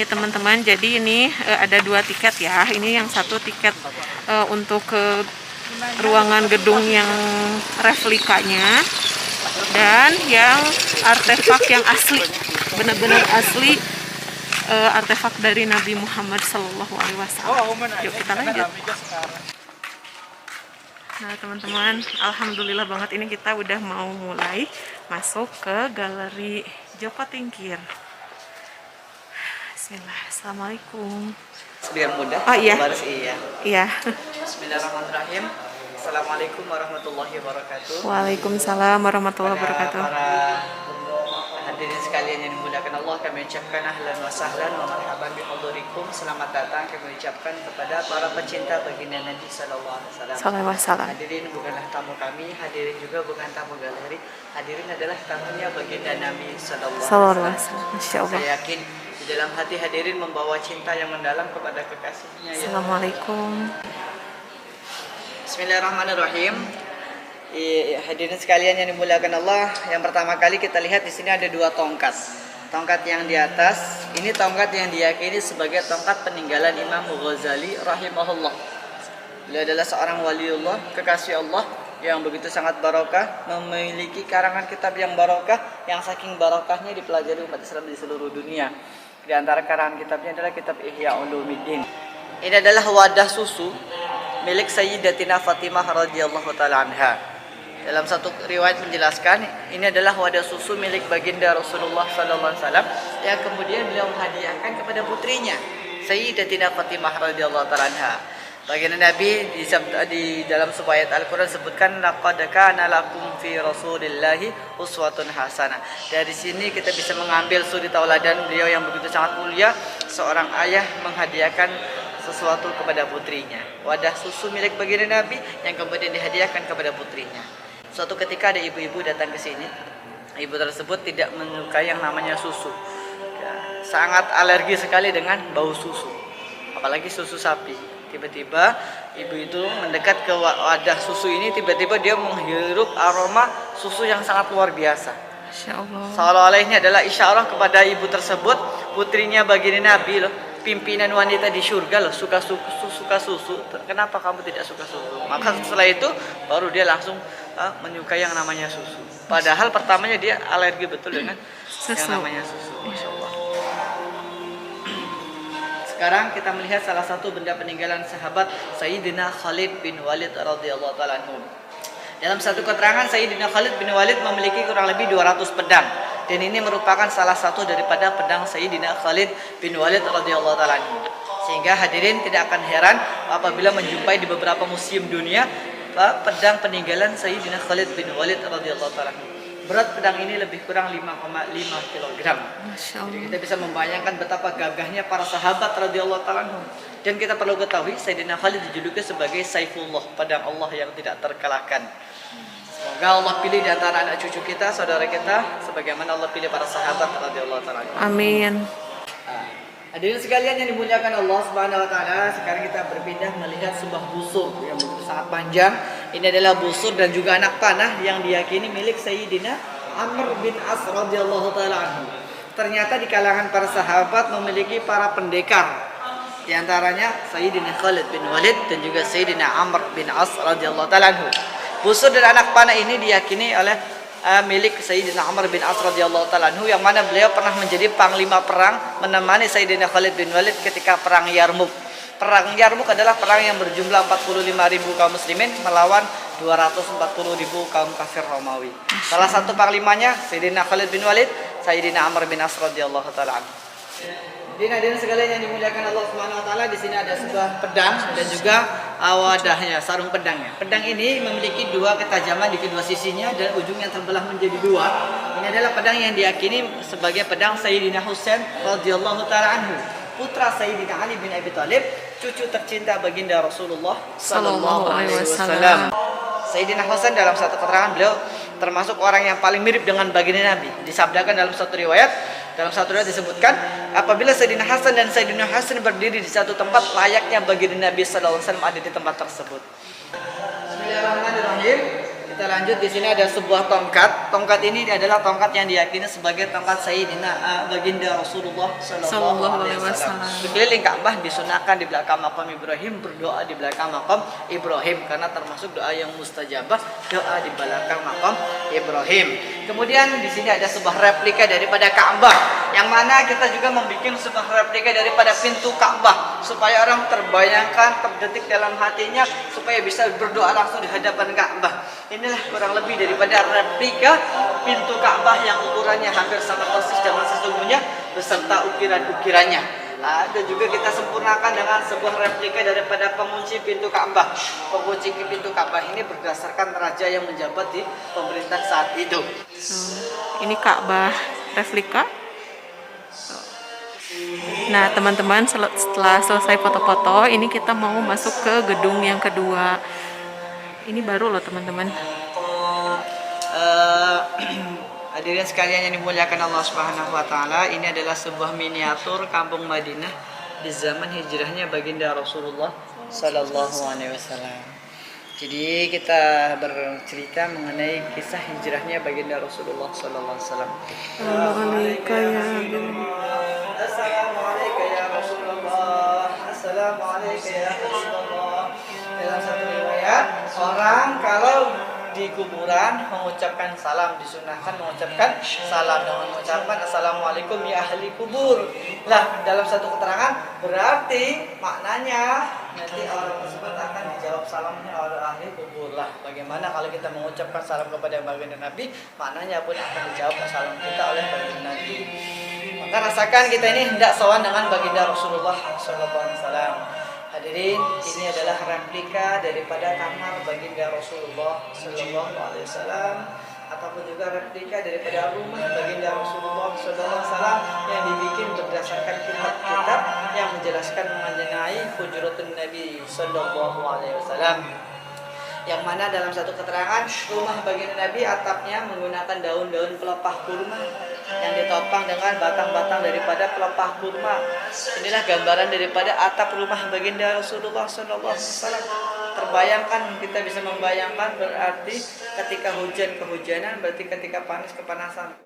Nih teman-teman, jadi ini ada 2 tiket ya. Ini yang satu tiket untuk ke ruangan gedung yang replikanya, dan yang artefak yang asli, benar-benar asli, artefak dari Nabi Muhammad SAW. Yuk kita lanjut. Nah teman-teman, alhamdulillah banget ini kita udah mau mulai masuk ke galeri Joko Tingkir. Bismillah. Assalamualaikum. Biar mudah. Oh iya. Iya. Bismillahirrahmanirrahim. Assalamualaikum warahmatullahi wabarakatuh. Waalaikumsalam warahmatullahi wabarakatuh. Para hadirin sekalian yang dimuliakan Allah, kami ucapkan ahlan wa sahlan wa marhaban bi hudurikum. Selamat datang kami ucapkan kepada para pecinta baginda Nabi sallallahu alaihi wasallam. Hadirin bukanlah tamu kami, hadirin juga bukan tamu galeri. Hadirin adalah tamunya baginda Nabi sallallahu alaihi wasallam. Masyaallah. Saya yakin di dalam hati hadirin membawa cinta yang mendalam kepada kekasihnya. Assalamualaikum. Bismillahirrahmanirrahim. Hadirin sekalian yang dimuliakan Allah, yang pertama kali kita lihat di sini ada 2 tongkat. Tongkat yang di atas ini tongkat yang diyakini sebagai tongkat peninggalan Imam Ghazali rahimahullah. Beliau adalah seorang waliullah, kekasih Allah yang begitu sangat barokah, memiliki karangan kitab yang barokah, yang saking barokahnya dipelajari umat Islam di seluruh dunia. Di antara karangan kitabnya adalah kitab Ihya Ulumuddin. Ini adalah wadah susu milik Sayyidatina Fatimah radhiyallahu taala anha. Dalam satu riwayat menjelaskan ini adalah wadah susu milik baginda Rasulullah sallallahu alaihi wasallam yang kemudian beliau hadiahkan kepada putrinya Sayyidatina Fatimah radhiyallahu taala anha. Baginda Nabi di dalam sebuah ayat Al-Qur'an sebutkan laqad kana lakum fi Rasulillahi uswatun hasanah. Dari sini kita bisa mengambil suri tauladan beliau yang begitu sangat mulia, seorang ayah menghadiahkan sesuatu kepada putrinya. Wadah susu milik baginda Nabi yang kemudian dihadiahkan kepada putrinya. Suatu ketika ada ibu-ibu datang ke sini. Ibu tersebut tidak menyukai yang namanya susu. Ya, sangat alergi sekali dengan bau susu. Apalagi susu sapi. Tiba-tiba ibu itu mendekat ke wadah susu ini, tiba-tiba dia menghirup aroma susu yang sangat luar biasa. Insyaallah. Seolah-olah ini adalah isyarah kepada ibu tersebut, putrinya baginda Nabi loh. Pimpinan wanita di surga loh, suka susu. Kenapa kamu tidak suka susu? Maka setelah itu baru dia langsung menyukai yang namanya susu. Padahal pertamanya dia alergi betul dengan yang namanya susu. Masya Allah. Sekarang kita melihat salah satu benda peninggalan sahabat Sayyidina Khalid bin Walid radhiyallahu taala anhu. Dalam satu keterangan Sayyidina Khalid bin Walid memiliki kurang lebih 200 pedang. Dan ini merupakan salah satu daripada pedang Sayyidina Khalid bin Walid radhiyallahu taala anhu. Sehingga hadirin tidak akan heran apabila menjumpai di beberapa museum dunia pedang peninggalan Sayyidina Khalid bin Walid radhiyallahu taala anhu. Berat pedang ini lebih kurang 5,5 kg. Jadi kita bisa membayangkan betapa gagahnya para sahabat radhiyallahu taala anhum. Dan kita perlu ketahui Sayyidina Khalid dijuluki sebagai Saifullah, pedang Allah yang tidak terkalahkan. Semoga Allah pilih di antara anak cucu kita, saudara kita, sebagaimana Allah pilih para sahabat radhiyallahu taala anhum. Amin. Hadirin sekalian yang dimuliakan Allah Subhanahu wa taala, sekarang kita berpindah melihat sebuah busur yang begitu sangat panjang. Ini adalah busur dan juga anak panah yang diyakini milik Sayyidina Amr bin As radhiyallahu taala anhu. Ternyata di kalangan para sahabat memiliki para pendekar. Di antaranya Sayyidina Khalid bin Walid dan juga Sayyidina Amr bin As radhiyallahu taala anhu. Busur dan anak panah ini diyakini oleh milik Sayyidina Amr bin As radhiyallahu taala anhu, yang mana beliau pernah menjadi panglima perang menemani Sayyidina Khalid bin Walid ketika perang Yarmuk. Perang Yarmuk adalah perang yang berjumlah 45.000 kaum muslimin melawan 240.000 kaum kafir Romawi. Salah satu panglimanya Sayyidina Khalid bin Walid, Sayyidina Amr bin As radhiyallahu taala anhu. Hadirin sekalian yang dimuliakan Allah Subhanahu wa taala, di sini ada sebuah pedang dan juga wadahnya, sarung pedangnya. Pedang ini memiliki 2 ketajaman di kedua sisinya dan ujungnya terbelah menjadi 2. Ini adalah pedang yang diyakini sebagai pedang Sayyidina Husain radhiyallahu taala anhu, putra Sayyidina Ali bin Abi Thalib, cucu tercinta baginda Rasulullah sallallahu alaihi wasallam. Sayyidina Husain dalam satu keterangan beliau termasuk orang yang paling mirip dengan baginda Nabi. Disabdakan dalam satu riwayat disebutkan apabila Sayyidina Hasan dan Sayyidina Hasan berdiri di satu tempat, layaknya baginda Nabi sallallahu alaihi wasallam ada di tempat tersebut. Bismillahirrahmanirrahim. Kita lanjut, di sini ada sebuah tongkat. Tongkat ini adalah tongkat yang diyakini sebagai tongkat Sayyidina baginda Rasulullah Sallallahu Alaihi Wasallam. Sekeliling Ka'bah disunahkan di belakang makam Ibrahim, berdoa di belakang makam Ibrahim karena termasuk doa yang mustajabah, doa di belakang makam Ibrahim. Kemudian di sini ada sebuah replika daripada Ka'bah, yang mana kita juga membuat sebuah replika daripada pintu Ka'bah supaya orang terbayangkan, terdetik dalam hatinya supaya bisa berdoa langsung di hadapan Ka'bah. Inilah kurang lebih daripada replika pintu Ka'bah yang ukurannya hampir sama persis dengan sesungguhnya beserta ukiran-ukirannya. Dan juga kita sempurnakan dengan sebuah replika daripada pengunci pintu Ka'bah. Pengunci pintu Ka'bah ini berdasarkan raja yang menjabat di pemerintah saat itu. Ini Ka'bah replika. Nah teman-teman, setelah selesai foto-foto, ini kita mau masuk ke gedung yang kedua. Ini baru loh teman-teman. Hadirin sekalian yang dimuliakan Allah Subhanahu wa taala, ini adalah sebuah miniatur kampung Madinah di zaman hijrahnya baginda Rasulullah sallallahu alaihi wasallam. Jadi kita bercerita mengenai kisah hijrahnya baginda Rasulullah sallallahu alaihi wasallam. Assalamualaikum ya Rasulullah. Assalamualaikum ya Rasulullah. Dalam satu riwayat, orang kalau di kuburan mengucapkan salam, disunahkan mengucapkan salam dengan mengucapkan assalamualaikum ya ahli kubur. Lah dalam satu keterangan berarti maknanya nanti orang tersebut akan dijawab salamnya oleh ahli kubur. Lah bagaimana kalau kita mengucapkan salam kepada baginda Nabi, maknanya pun akan dijawab salam kita oleh baginda Nabi. Maka rasakan kita ini hendak sowan dengan baginda Rasulullah SAW. Hadirin, ini adalah replika daripada kamar baginda Rasulullah SAW, ataupun juga replika daripada rumah baginda Rasulullah SAW yang dibikin berdasarkan kitab-kitab yang menjelaskan mengenai hujratun Nabi SAW. Yang mana dalam satu keterangan, rumah baginda Nabi atapnya menggunakan daun-daun pelepah kurma yang ditopang dengan batang-batang daripada pelepah kurma. Inilah gambaran daripada atap rumah baginda Rasulullah SAW. Terbayangkan, kita bisa membayangkan berarti ketika hujan kehujanan, berarti ketika panas kepanasan.